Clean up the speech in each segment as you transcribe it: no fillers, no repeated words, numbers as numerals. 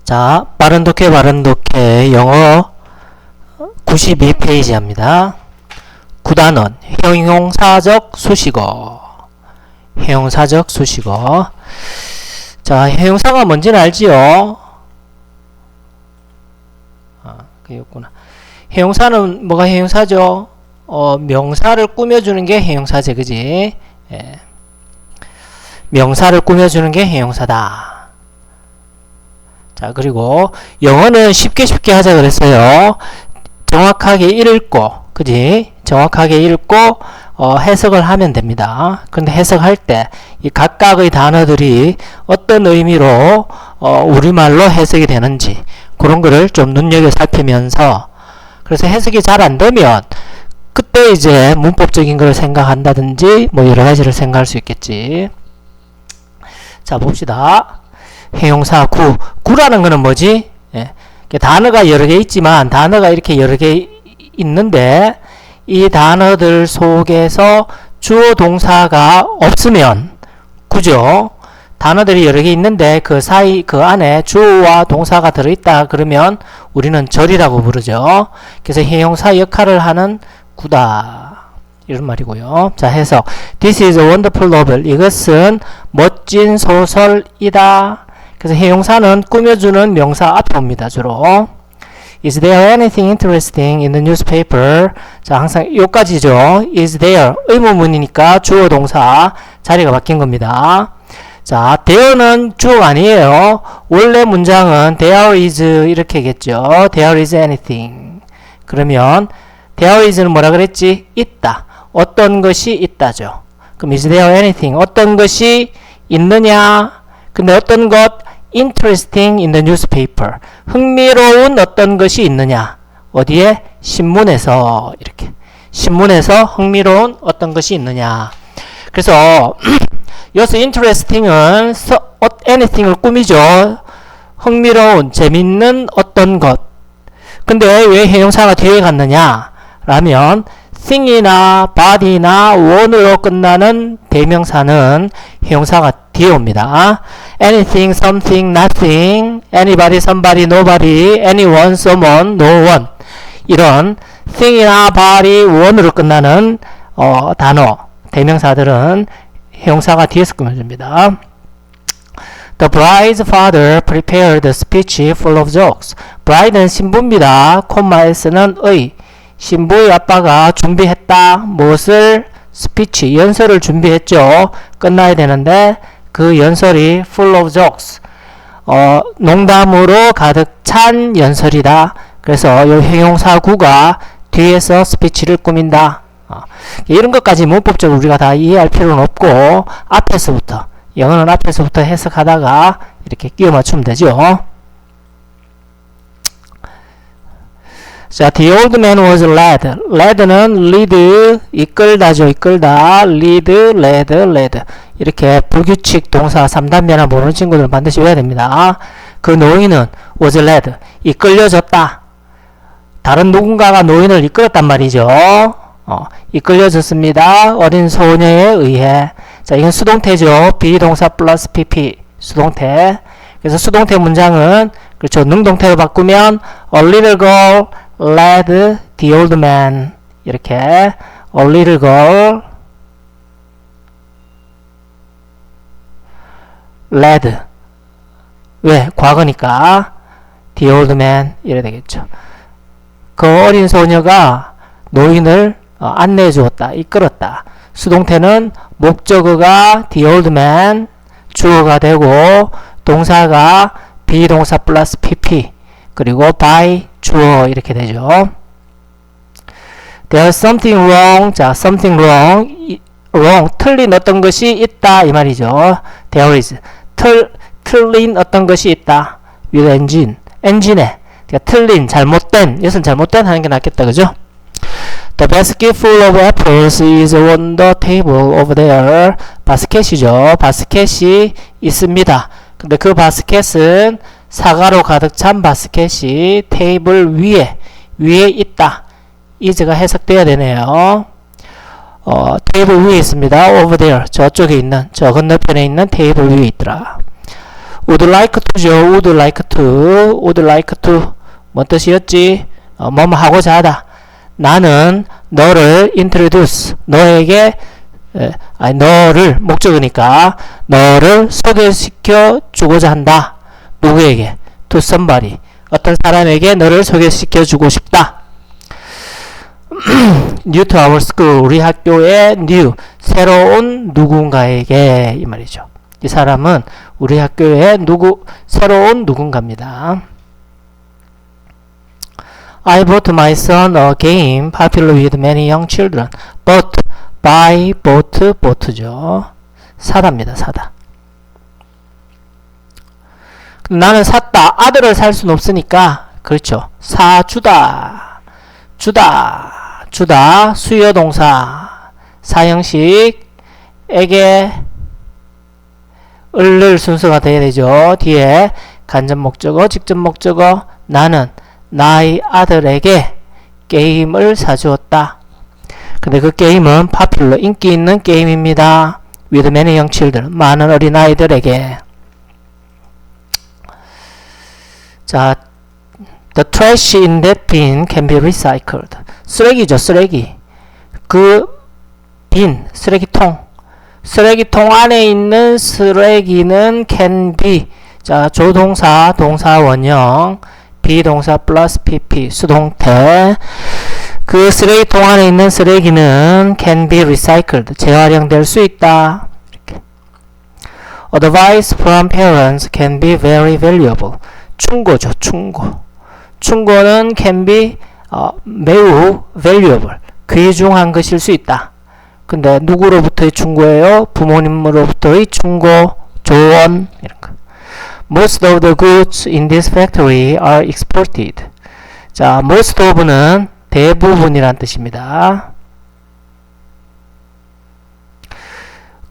자, 빠른 독해 영어 92페이지입니다. 9단원 형용사적 수식어. 형용사적 수식어. 자, 형용사가 뭔지는 알지요? 그였구나. 형용사는 뭐가 형용사죠? 명사를 꾸며주는 게 형용사지, 그지? 예. 명사를 꾸며주는 게 형용사다. 자, 그리고 영어는 쉽게 하자 그랬어요. 정확하게 읽고, 그지? 정확하게 읽고 해석을 하면 됩니다. 근데 해석할 때 이 각각의 단어들이 어떤 의미로 우리말로 해석이 되는지 그런 거를 좀 눈여겨 살피면서, 그래서 해석이 잘 안 되면 그때 이제 문법적인 걸 생각한다든지 뭐 여러 가지를 생각할 수 있겠지. 자, 봅시다. 형용사 구라는 거는 뭐지? 예. 단어가 여러 개 있지만 단어가 이렇게 여러 개 있는데 이 단어들 속에서 주어 동사가 없으면 구죠. 단어들이 여러 개 있는데 그 사이 그 안에 주어와 동사가 들어있다 그러면 우리는 절이라고 부르죠. 그래서 형용사 역할을 하는 구다 이런 말이고요. 자, 해석. This is a wonderful novel. 이것은 멋진 소설이다. 그래서 형용사는 꾸며주는 명사 앞에 옵니다. 주로. Is there anything interesting in the newspaper? 자, 항상 요까지죠. Is there 의문문이니까 주어 동사 자리가 바뀐 겁니다. 자, there는 주어가 아니에요. 원래 문장은 there is 이렇게겠죠. There is anything. 그러면 there is는 뭐라 그랬지? 있다. 어떤 것이 있다죠. 그럼 is there anything? 어떤 것이 있느냐? 근데 어떤 것? interesting in the newspaper. 흥미로운 어떤 것이 있느냐? 어디에? 신문에서. 이렇게. 신문에서 흥미로운 어떤 것이 있느냐? 그래서 여기서 interesting은 anything을 꾸미죠. 흥미로운, 재밌는 어떤 것. 근데 왜 형용사가 뒤에 갔느냐? 라면 thing이나 body나 one으로 끝나는 대명사는 형용사가 뒤에 옵니다. anything, something, nothing, anybody, somebody, nobody, anyone, someone, no one. 이런 thing이나 body, one으로 끝나는 단어, 대명사들은 형용사가 뒤에서 꾸며줍니다. The bride's father prepared a speech full of jokes. bride는 신부입니다. 콤마에서는 의. 신부의 아빠가 준비했다. 무엇을? 스피치, 연설을 준비했죠. 끝나야 되는데 그 연설이 full of jokes. 농담으로 가득 찬 연설이다. 그래서 이 형용사구가 뒤에서 스피치를 꾸민다. 이런 것까지 문법적으로 우리가 다 이해할 필요는 없고 앞에서부터, 영어는 앞에서부터 해석하다가 이렇게 끼워 맞추면 되죠. 자, the old man was led. led는 lead, 이끌다죠. 이끌다. lead, led. 이렇게 불규칙 동사 3단 변화 모르는 친구들은 반드시 외워야 됩니다. 그 노인은 was led. 이끌려졌다. 다른 누군가가 노인을 이끌었단 말이죠. 이끌려졌습니다. 어린 소녀에 의해. 자, 이건 수동태죠. 비동사 플러스 pp. 수동태. 그래서 수동태 문장은, 그렇죠. 능동태로 바꾸면 a little girl led the old man. 이렇게 a little girl led. 왜? 과거니까 the old man 이래 되겠죠. 그 어린 소녀가 노인을 안내해 주었다. 이끌었다. 수동태는 목적어가 the old man 주어가 되고 동사가 비동사 플러스 pp 그리고 by 주어 이렇게 되죠. There's something wrong. 자, something wrong. 틀린 어떤 것이 있다 이 말이죠. There is. 틀린 어떤 것이 있다. with 엔진에. 그러니까 틀린, 잘못된. 이것은 잘못된 하는 게 낫겠다. 그죠? The basket full of apples is on the table over there. 바스켓이죠. 바스켓이 있습니다. 근데 그 바스켓은 사과로 가득 찬 바스켓이 테이블 위에 있다. is가 해석돼야 되네요. 테이블 위에 있습니다. over there. 저쪽에 있는, 저 건너편에 있는 테이블 위에 있더라. would like to죠. would like to 뭔 뜻이었지? 뭐뭐 하고자 하다. 나는 너를 introduce 너에게 너를 목적이니까 너를 소개시켜 주고자 한다. 누구에게? to somebody 어떤 사람에게 너를 소개시켜 주고 싶다. new to our school 우리 학교에 new 새로운 누군가에게 이 말이죠. 이 사람은 우리 학교에 새로운 누군가입니다. I bought my son a game popular with many young children. bought죠. 사다입니다. 사다. 나는 샀다. 아들을 살 수는 없으니까 그렇죠. 사주다. 주다. 수요동사. 사형식에게 을을 순서가 돼야 되죠. 뒤에 간접 목적어, 직접 목적어. 나는 나의 아들에게 게임을 사주었다. 근데 그 게임은 popular, 인기 있는 게임입니다. with many young children, 많은 어린아이들에게. 자, the trash in that bin can be recycled. 쓰레기죠, 쓰레기. 그 빈, 쓰레기통. 쓰레기통 안에 있는 쓰레기는 can be. 자, 조동사, 동사 원형. 비동사 플러스 pp 수동태. 그 쓰레기통 안에 있는 쓰레기는 can be recycled 재활용될 수 있다. 이렇게. Advice from parents can be very valuable. 충고죠. 충고는 can be 매우 valuable 귀중한 것일 수 있다. 근데 누구로부터의 충고예요? 부모님으로부터의 충고, 조언 이런 거. Most of the goods in this factory are exported. 자, most of는 대부분이란 뜻입니다.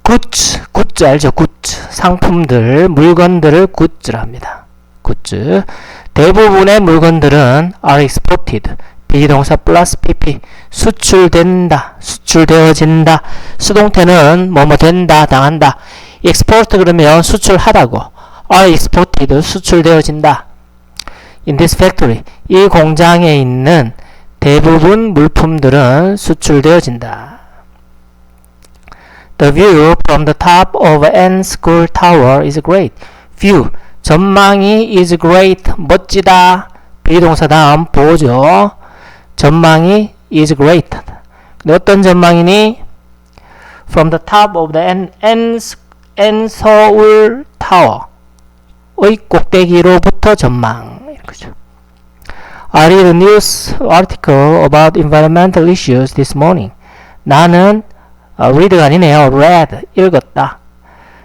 goods 알죠? goods 상품들, 물건들을 goods라 합니다. goods 대부분의 물건들은 are exported 비동사 플러스 pp 수출된다, 수출되어진다. 수동태는 뭐뭐 된다, 당한다. export 그러면 수출하다고. are exported 수출되어진다. in this factory 이 공장에 있는 대부분 물품들은 수출되어진다. The view from the top of an school tower is great. view 전망이 is great 멋지다. 비동사 다음 보죠. 전망이 is great. 근데 어떤 전망이니? From the top of the N 서울 타워 의 꼭대기로부터 전망. 이거죠. I read a news article about environmental issues this morning. 나는 read가 아니네요. read 읽었다.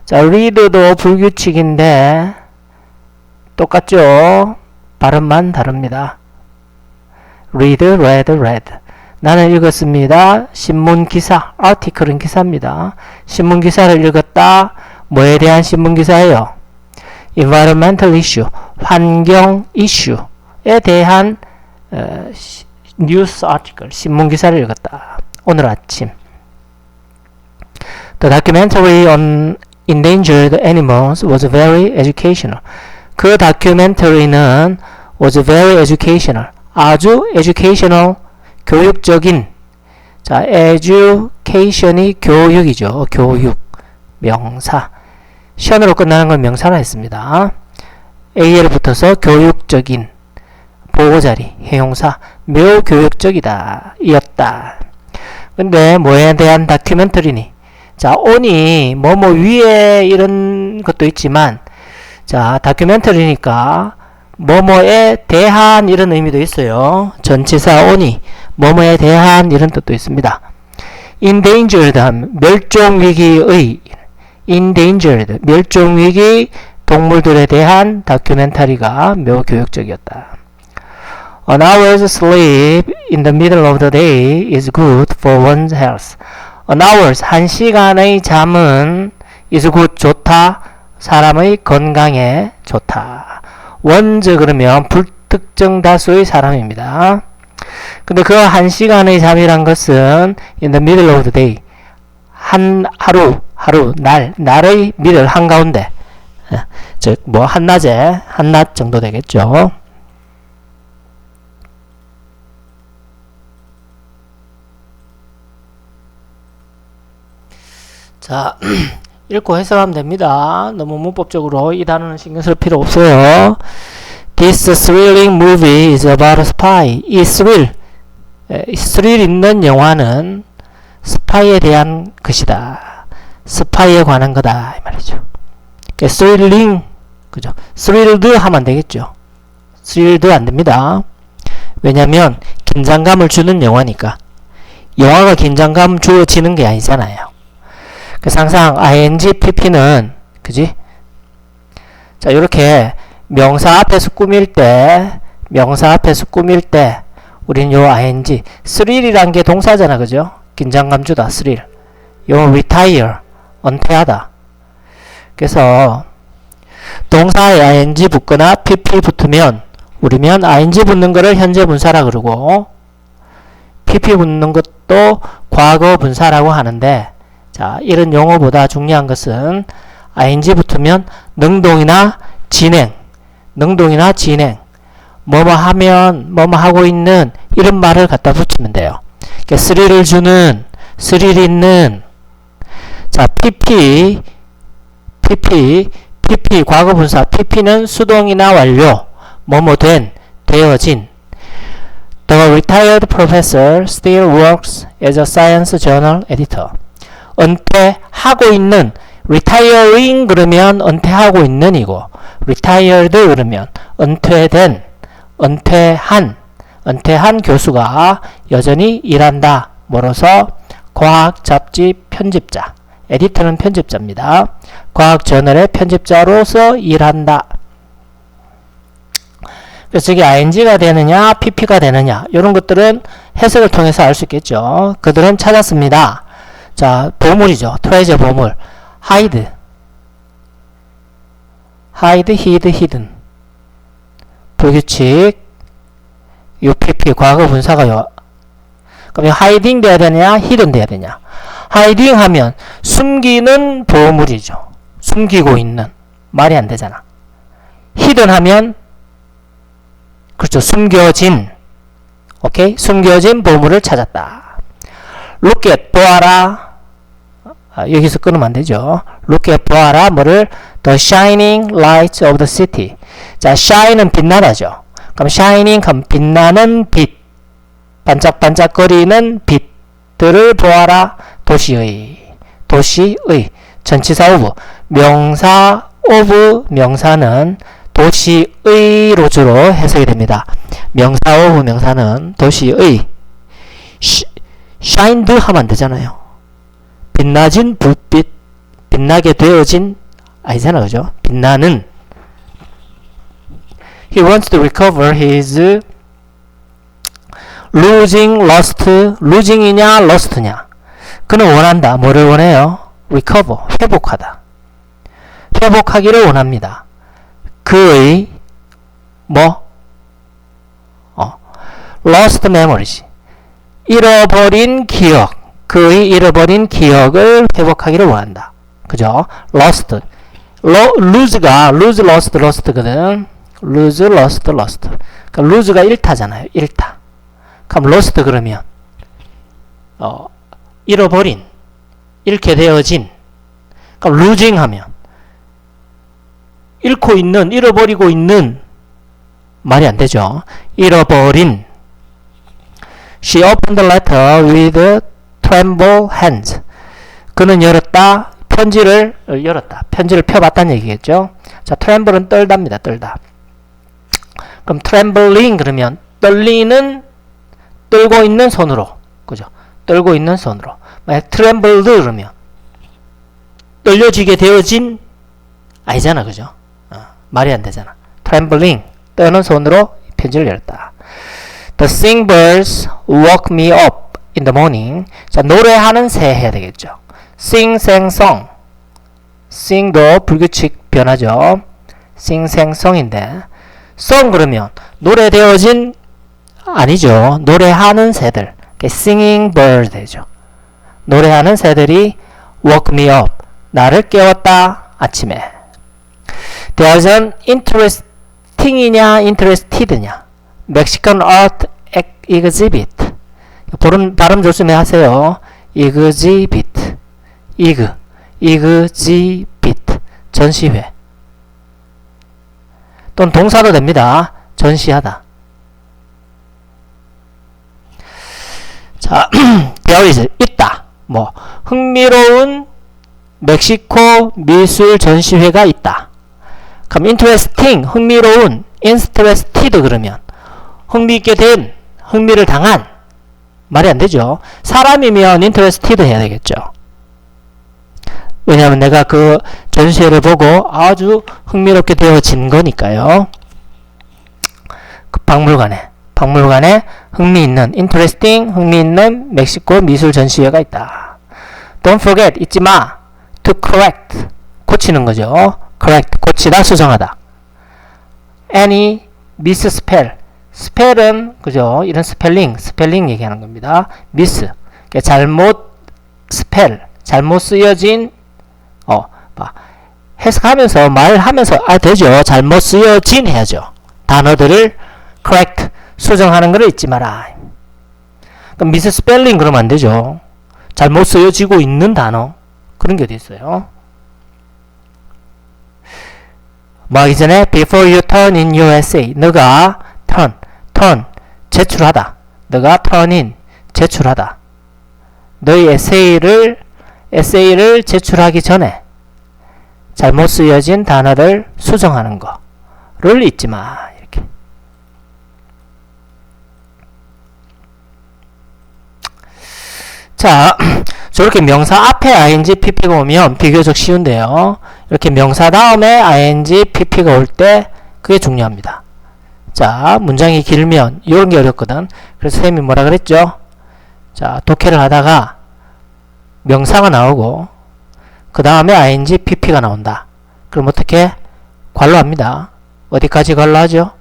자, read도 불규칙인데 똑같죠? 발음만 다릅니다. read, read. 나는 읽었습니다. 신문기사, article은 기사입니다. 신문기사를 읽었다. 뭐에 대한 신문기사예요? environmental issue, 환경 이슈에 대한 뉴스 아티클, 신문기사를 읽었다. 오늘 아침. The documentary on endangered animals was very educational. 그 다큐멘터리는 was very educational. 아주 educational, 교육적인. 자, education이 교육이죠. 교육, 명사. 션으로 끝나는 걸 명사라 했습니다. AL 붙어서 교육적인, 보호자리, 해용사, 매우 교육적이다, 이었다. 근데 뭐에 대한 다큐멘터리니? 자, on이 뭐뭐 위에 이런 것도 있지만, 자, 다큐멘터리니까 뭐뭐에 대한 이런 의미도 있어요. 전치사 on이 뭐뭐에 대한 이런 뜻도 있습니다. endangered 하면 멸종위기의, endangered 멸종위기 동물들에 대한 다큐멘터리가 매우 교육적이었다. An hour's sleep in the middle of the day is good for one's health. An hour's 한 시간의 잠은 is good 좋다. 사람의 건강에 좋다. one's 그러면 불특정 다수의 사람입니다. 근데 그 한 시간의 잠이란 것은 in the middle of the day 한 하루 날의 middle 한가운데 즉 뭐 한낮 정도 되겠죠. 자, 읽고 해석하면 됩니다. 너무 문법적으로 이 단어는 신경 쓸 필요 없어요. This thrilling movie is about a spy. 이 스릴 있는 영화는 스파이에 대한 것이다. 스파이에 관한 거다. 이 말이죠. thrilling, 그죠? thrilled 하면 안 되겠죠. thrilled 안 됩니다. 왜냐면 긴장감을 주는 영화니까. 영화가 긴장감 주어지는 게 아니잖아요. 그래서 항상 ing, pp는 그지? 자, 요렇게 명사 앞에서 꾸밀 때 우린 요 ing, thrill이란 게 동사잖아, 그죠? 긴장감 주다, thrill. 요 retire, 은퇴하다. 그래서 동사에 ing 붙거나 pp 붙으면 우리면 ing 붙는 거를 현재 분사라 그러고 pp 붙는 것도 과거 분사라고 하는데, 자, 이런 용어보다 중요한 것은 ing 붙으면 능동이나 진행, 뭐뭐 하면, 뭐뭐 하고 있는 이런 말을 갖다 붙이면 돼요. 스릴을 주는, 스릴 있는. 자, pp 과거 분사. pp는 수동이나 완료, 뭐뭐 된, 되어진. The retired professor still works as a science journal editor. 은퇴하고 있는, retiring 그러면 은퇴하고 있는 이고, retired 그러면 은퇴된, 은퇴한 교수가 여전히 일한다. 뭐로서? 과학 잡지 편집자. 에디터는 편집자입니다. 과학 저널의 편집자로서 일한다. 그래서 이게 ing가 되느냐, pp가 되느냐, 이런 것들은 해석을 통해서 알 수 있겠죠. 그들은 찾았습니다. 자, 보물이죠. 트레저 보물. hide, hid, hidden. 불규칙. UPP, 과거 분사가요. 그럼 hiding 돼야 되냐, hidden 돼야 되냐. hiding 하면 숨기는 보물이죠. 숨기고 있는. 말이 안 되잖아. hidden 하면, 그렇죠. 숨겨진. 오케이? 숨겨진 보물을 찾았다. look at, 보아라. 여기서 끊으면 안 되죠. look at, 보아라. 뭐를? the shining lights of the city. 자, shine은 빛나다죠. 그럼 shining 하면 빛나는 빛. 반짝반짝거리는 빛들을 보아라. 도시의. 전치사 of. 명사 of, 명사는 도시의로 주로 해석이 됩니다. 명사 of, 명사는 도시의. shined 하면 안 되잖아요. 빛나진 불빛, 빛나게 되어진, 아니잖아, 그죠? 빛나는. He wants to recover his losing이냐, lost냐. 그는 원한다. 뭐를 원해요? recover, 회복하다. 회복하기를 원합니다. 그의, lost memories. 잃어버린 기억. 그의 잃어버린 기억을 회복하기를 원한다. 그죠? lost. lose가 lost거든. lose, lost. 그러니까 lose가 잃다잖아요. 잃다. 그럼 lost 그러면 잃어버린, 잃게 되어진. 그럼 losing 하면 잃고 있는, 잃어버리고 있는. 말이 안 되죠. 잃어버린. She opened the letter with tremble hands. 그는 열었다. 편지를 열었다. 편지를 펴봤다는 얘기겠죠. 자, tremble은 떨답니다. 떨다. 그럼 trembling 그러면 떨리는, 떨고 있는 손으로. 그죠? 떨고 있는 손으로. 만약 trembled 그러면 떨려지게 되어진, 아니잖아. 그죠? 말이 안 되잖아. trembling, 떠는 손으로 편지를 열었다. The singbirds woke me up in the morning. 자, 노래하는 새 해야 되겠죠. sing, sang, song. sing도 불규칙 변하죠. sing, sang, song인데 song 그러면 노래되어진, 아니죠. 노래하는 새들. singing bird 되죠. 노래하는 새들이 woke me up. 나를 깨웠다. 아침에. There's an interesting이냐 interested냐. Mexican art exhibit. 발음 조심해 하세요. exhibit. exhibit. 전시회. 또는 동사도 됩니다. 전시하다. 자, there is 있다. 뭐 흥미로운 멕시코 미술 전시회가 있다. 그럼 interesting 흥미로운 interested 그러면 흥미있게 된 흥미를 당한 말이 안 되죠. 사람이면 interested 해야 되겠죠. 왜냐하면 내가 그 전시회를 보고 아주 흥미롭게 되어진 거니까요. 그 박물관에 흥미있는 interesting 흥미있는 멕시코 미술 전시회가 있다. Don't forget 잊지 마. To correct 고치는 거죠. correct 고치다 수정하다. Any misspell spell은 그죠? 이런 스펠링 얘기하는 겁니다. miss 잘못 spell 잘못 쓰여진 해석하면서 말하면서 되죠. 잘못 쓰여진 해야죠. 단어들을 correct 수정하는 걸 잊지 마라. 그럼 misspelling 그러면 안 되죠. 잘못 쓰여지고 있는 단어 그런 게 어디 있어요? 뭐 이전에 before you turn in your essay 너가 turn 제출하다. 너가 turn in 제출하다. 너의 에세이를 제출하기 전에 잘못 쓰여진 단어를 수정하는 거를 잊지 마. 이렇게. 자, 저렇게 명사 앞에 ing, pp가 오면 비교적 쉬운데요. 이렇게 명사 다음에 ing, pp가 올 때 그게 중요합니다. 자, 문장이 길면 이런 게 어렵거든. 그래서 쌤이 뭐라 그랬죠? 자, 독해를 하다가 명사가 나오고 그 다음에 ing, pp가 나온다. 그럼 어떻게? 관로합니다. 어디까지 관로하죠?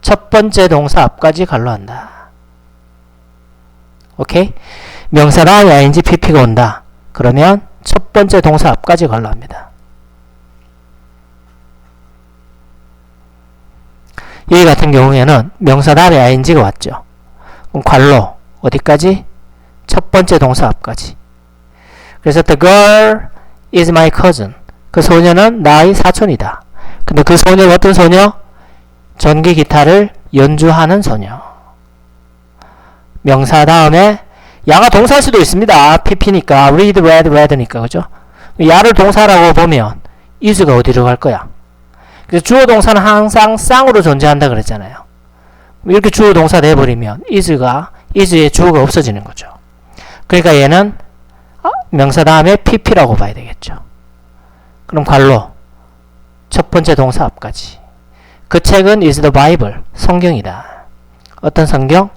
첫 번째 동사 앞까지 관로한다. 오케이? 명사 다음에 ing, pp가 온다. 그러면 첫 번째 동사 앞까지 관로합니다. 여기 같은 경우에는 명사 다음에 ing가 왔죠. 그럼 관로 어디까지? 첫 번째 동사 앞까지. 그래서 the girl is my cousin. 그 소녀는 나의 사촌이다. 근데 그 소녀는 어떤 소녀? 전기 기타를 연주하는 소녀. 명사 다음에 야가 동사일 수도 있습니다. pp니까 read, read니까 그죠? 야를 동사라고 보면 is가 어디로 갈 거야? 그래서 주어 동사는 항상 쌍으로 존재한다 그랬잖아요. 이렇게 주어 동사 돼버리면 is의 주어가 없어지는 거죠. 그러니까 얘는 명사 다음에 pp라고 봐야 되겠죠. 그럼 관로 첫 번째 동사 앞까지. 그 책은 is the Bible 성경이다. 어떤 성경?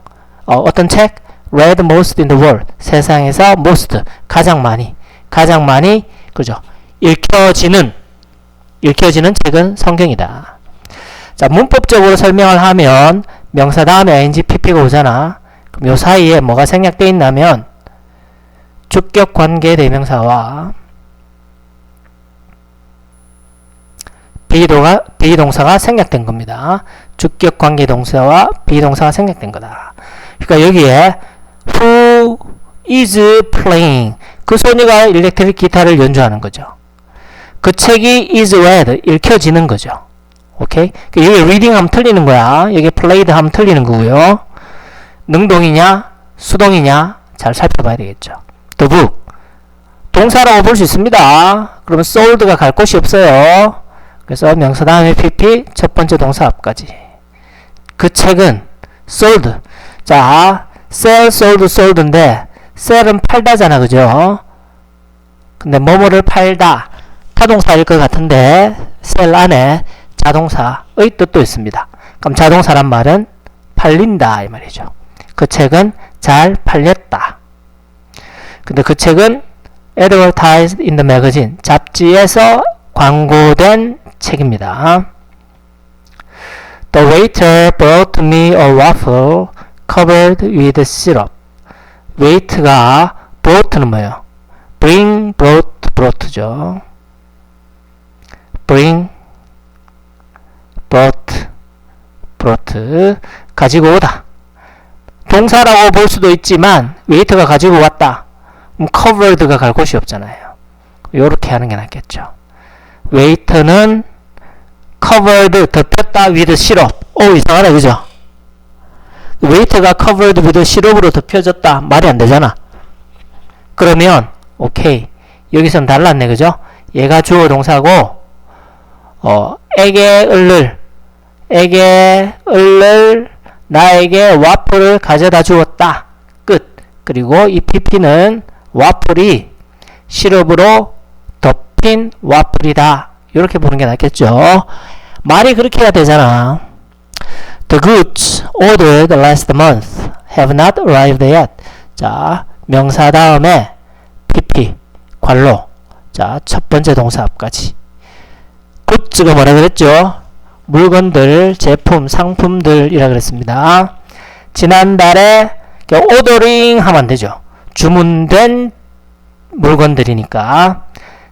어떤 책? read most in the world 세상에서 most 가장 많이 그죠? 읽혀지는 책은 성경이다. 자, 문법적으로 설명을 하면 명사 다음에 ing, pp가 오잖아. 그럼 요 사이에 뭐가 생략되어 있냐면 주격 관계 대명사와 비동사가 생략된 겁니다. 주격 관계 동사와 비동사가 생략된 거다. 그러니까 여기에 who is playing 그 소녀가 일렉트릭 기타를 연주하는 거죠. 그 책이 is read 읽혀지는 거죠. 오케이? 여기 reading 하면 틀리는 거야. 여기 played 하면 틀리는 거고요. 능동이냐 수동이냐 잘 살펴봐야 되겠죠. the book 동사라고 볼 수 있습니다. 그러면 sold가 갈 곳이 없어요. 그래서 명사 다음에 pp 첫 번째 동사 앞까지. 그 책은 sold. 자, sell, sold, sold인데 sell은 팔다잖아, 그죠? 근데 뭐뭐를 팔다 타동사일 것 같은데 sell 안에 자동사의 뜻도 있습니다. 그럼 자동사란 말은 팔린다 이 말이죠. 그 책은 잘 팔렸다. 근데 그 책은 advertised in the magazine 잡지에서 광고된 책입니다. The waiter brought me a waffle covered with syrup. wait가 brought는 뭐예요? brought, brought죠. bring, brought 가지고 오다. 동사라고 볼 수도 있지만 waiter가 가지고 왔다. covered가 갈 곳이 없잖아요. 요렇게 하는 게 낫겠죠. waiter는 covered 덮였다 with syrup. 이상하다 그죠? waiter가 covered with syrup으로 덮여졌다. 말이 안 되잖아. 그러면 오케이. 여기선 달랐네 그죠? 얘가 주어 동사고 에게 을를 나에게 와플을 가져다 주었다. 끝. 그리고 이 pp는 와플이 시럽으로 덮인 와플이다. 이렇게 보는 게 낫겠죠. 말이 그렇게 해야 되잖아. The goods ordered last month have not arrived yet. 자, 명사 다음에 pp, 관로. 자, 첫 번째 동사 앞까지. goods가 뭐라 그랬죠? 물건들, 제품, 상품들이라 그랬습니다. 지난달에 ordering 하면 안 되죠. 주문된 물건들이니까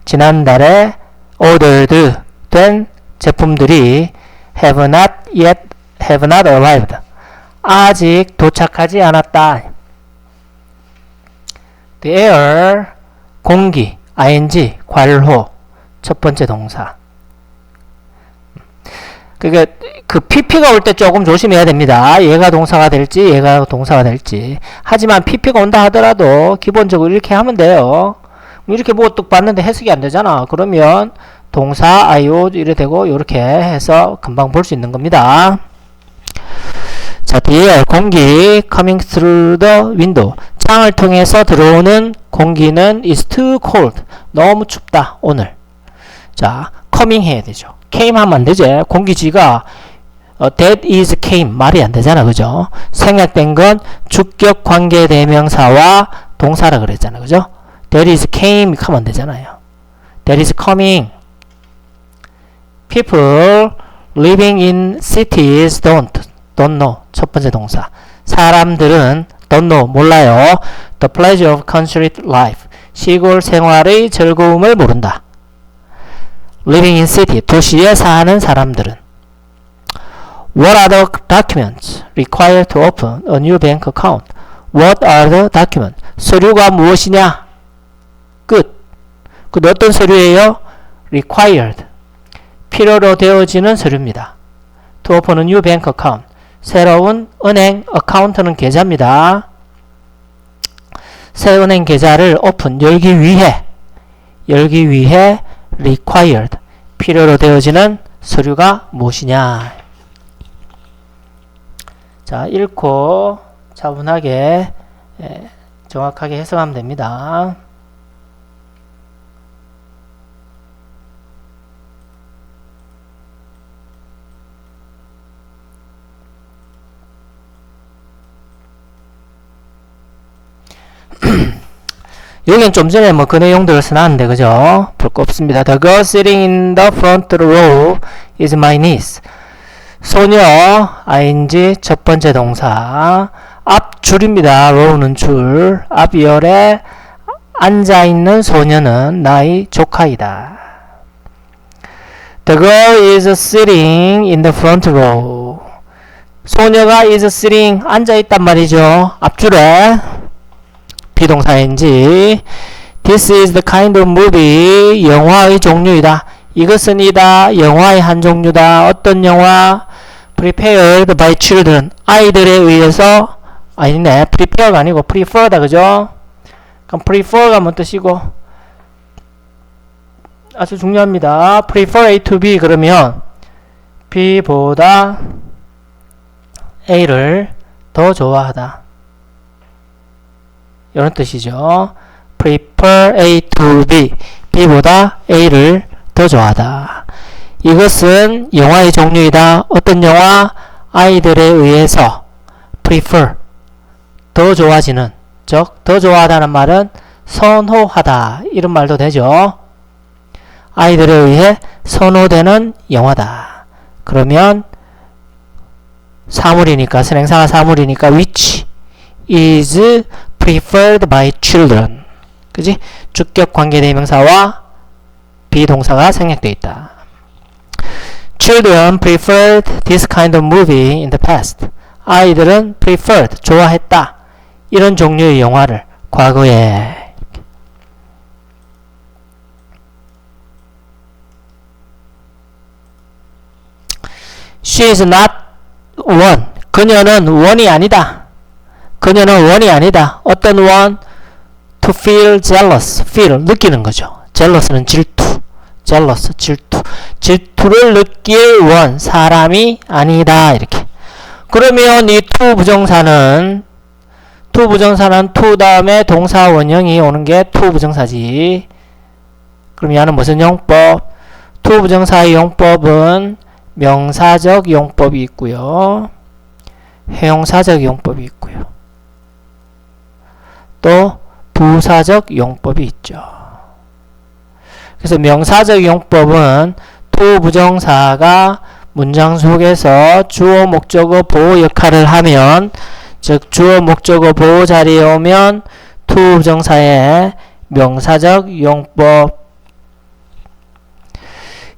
지난달에 ordered 된 제품들이 have not arrived. 아직 도착하지 않았다. The air, 공기, ing, 관호, 첫 번째 동사. 그게 그 pp가 올 때 조금 조심해야 됩니다. 얘가 동사가 될지 얘가 동사가 될지. 하지만 pp가 온다 하더라도 기본적으로 이렇게 하면 돼요. 이렇게 뭐 뚝 봤는데 해석이 안 되잖아. 그러면 동사 IO 이래 되고 이렇게 해서 금방 볼 수 있는 겁니다. 자, 뒤에 공기 coming through the window. 창을 통해서 들어오는 공기는 is too cold. 너무 춥다 오늘. 자, coming 해야 되죠. came 하면 안 되지. 공기지가 that is came 말이 안 되잖아. 그죠? 생략된 건 주격 관계 대명사와 동사라 그랬잖아. 그죠? that is came 하면 안 되잖아요. that is coming. People living in cities don't know. 첫 번째 동사. 사람들은 don't know. 몰라요. The pleasure of country life. 시골 생활의 즐거움을 모른다. Living in city. 도시에 사는 사람들은. What are the documents required to open a new bank account? What are the documents? 서류가 무엇이냐? 끝. 그 어떤 서류예요? Required. 필요로 되어지는 서류입니다. To open a new bank account. 새로운 은행 어카운트는 계좌입니다. 새 은행 계좌를 오픈 열기 위해 required. 필요로 되어지는 서류가 무엇이냐? 자, 읽고 차분하게 정확하게 해석하면 됩니다. 여긴 좀 전에 뭐 그 내용들을 써놨는데 그죠? 볼 거 없습니다. The girl sitting in the front row is my niece. 소녀 ing 첫 번째 동사 앞 줄입니다. row는 줄. 앞 열에 앉아있는 소녀는 나의 조카이다. The girl is sitting in the front row. 소녀가 is sitting 앉아있단 말이죠. 앞줄에 비동사인지. This is the kind of movie. 영화의 종류이다. 이것은 이다. 영화의 한 종류다. 어떤 영화? Prepared by children. 아이들에 의해서. 아니네. prepare가 아니고 prefer다. 그죠? 그럼 prefer가 뭔 뜻이고? 아주 중요합니다. prefer A to B 그러면 B보다 A를 더 좋아하다. 이런 뜻이죠. prefer A to B. B보다 A를 더 좋아하다. 이것은 영화의 종류이다. 어떤 영화? 아이들에 의해서 prefer. 더 좋아지는. 즉, 더 좋아하다는 말은 선호하다. 이런 말도 되죠. 아이들에 의해 선호되는 영화다. 그러면 사물이니까, 선행사가 사물이니까 which is preferred by children. 그지? 주격 관계대명사와 비동사가 생략되어 있다. Children preferred this kind of movie in the past. 아이들은 preferred, 좋아했다. 이런 종류의 영화를 과거에. She is not one. 그녀는 원이 아니다. 그녀는 원이 아니다. 어떤 원? To feel jealous. feel, 느끼는 거죠. jealous는 질투. jealous, 질투. 질투를 느낄 원, 사람이 아니다. 이렇게. 그러면 이 to 부정사는 to 다음에 동사 원형이 오는 게 to 부정사지. 그럼 얘는 무슨 용법? to 부정사의 용법은 명사적 용법이 있고요. 형용사적 용법이 있고요. 또 부사적 용법이 있죠. 그래서 명사적 용법은 to 부정사가 문장 속에서 주어 목적어 보호 역할을 하면, 즉 주어 목적어 보호 자리에 오면 to 부정사의 명사적 용법,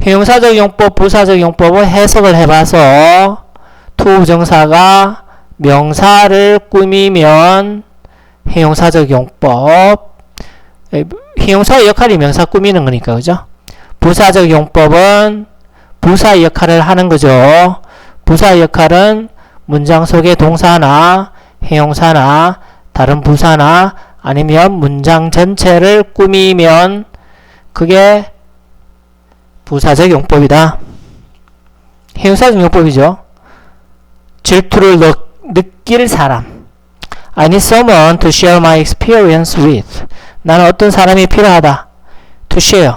형용사적 용법, 부사적 용법을 해석을 해봐서 to 부정사가 명사를 꾸미면 형용사적 용법, 형용사의 역할이 명사 꾸미는 거니까, 그죠? 부사적 용법은 부사 역할을 하는 거죠. 부사 역할은 문장 속의 동사나 형용사나 다른 부사나 아니면 문장 전체를 꾸미면 그게 부사적 용법이다. 형용사적 용법이죠. 질투를 느낄 사람. I need someone to share my experience with. 나는 어떤 사람이 필요하다. To share.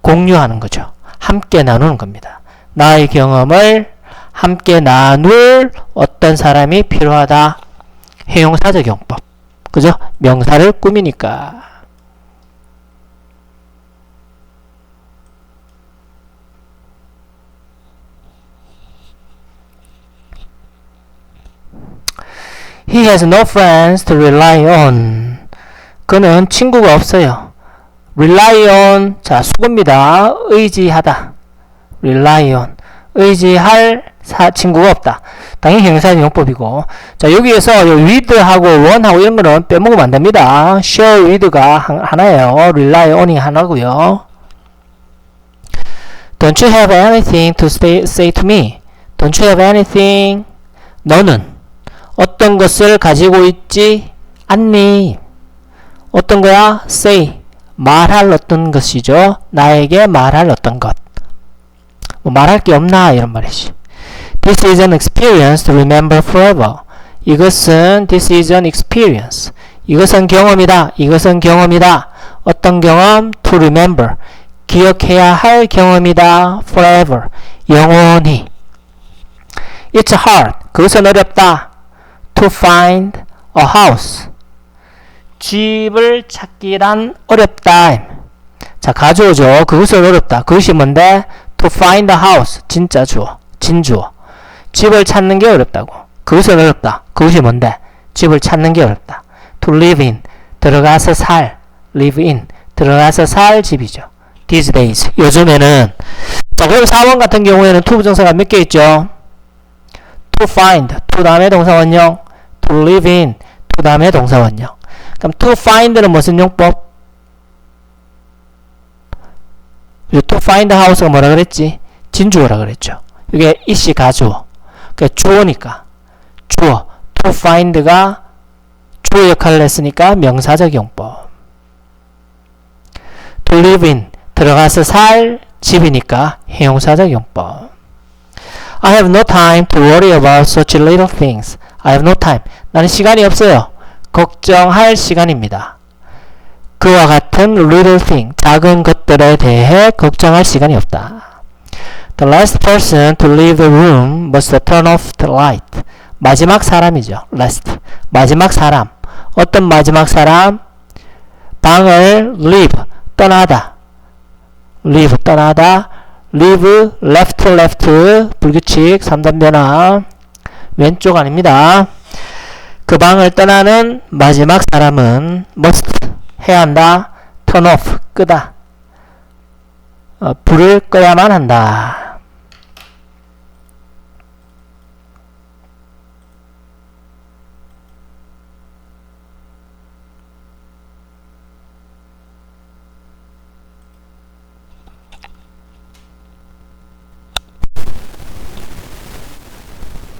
공유하는 거죠. 함께 나누는 겁니다. 나의 경험을 함께 나눌 어떤 사람이 필요하다. 형용사적 용법. 그죠? 명사를 꾸미니까. He has no friends to rely on. 그는 친구가 없어요. rely on, 자, 수고입니다. 의지하다. rely on. 의지할 친구가 없다. 당연히 형용사적 용법이고. 자, 여기에서 with하고 on하고 이런 거는 빼먹으면 안 됩니다. share with가 하나예요. rely on이 하나고요. Don't you have anything to say to me? Don't you have anything? 너는 어떤 것을 가지고 있지 않니? 어떤 거야? say. 말할 어떤 것이죠. 나에게 말할 어떤 것. 뭐 말할 게 없나? 이런 말이지. This is an experience to remember forever. 이것은 this is an experience. 이것은 경험이다. 이것은 경험이다. 어떤 경험? To remember. 기억해야 할 경험이다. Forever. 영원히. It's hard. 그것은 어렵다. To find a house. 집을 찾기란 어렵다. 자, 가주어죠. 그것은 어렵다. 그것이 뭔데? To find a house. 진짜 주어. 진주어. 집을 찾는 게 어렵다고. 그것은 어렵다. 그것이 뭔데? 집을 찾는 게 어렵다. To live in. 들어가서 살. live in. 들어가서 살 집이죠. These days. 요즘에는. 자, 그럼 4번 같은 경우에는 to 부정사가 몇 개 있죠? To find. to 다음에 동사원형. To live in. to 다음에 동사원형. 그럼 to find는 무슨 용법? to find house가 뭐라 그랬지? 진주어라 그랬죠. 이게 it이 가주어. 그러니까 주어니까. 주어. to find가 주어 역할을 했으니까 명사적 용법. to live in. 들어가서 살 집이니까 형용사적 용법. I have no time to worry about such little things. I have no time. 나는 시간이 없어요. 걱정할 시간입니다. 그와 같은 little thing, 작은 것들에 대해 걱정할 시간이 없다. The last person to leave the room must turn off the light. 마지막 사람이죠. last. 마지막 사람. 어떤 마지막 사람? 방을 leave, 떠나다. leave, 떠나다. leave, left, 불규칙, 3단 변화. 왼쪽 아닙니다. 그 방을 떠나는 마지막 사람은 must, 해야 한다. turn off, 끄다. 불을 꺼야만 한다.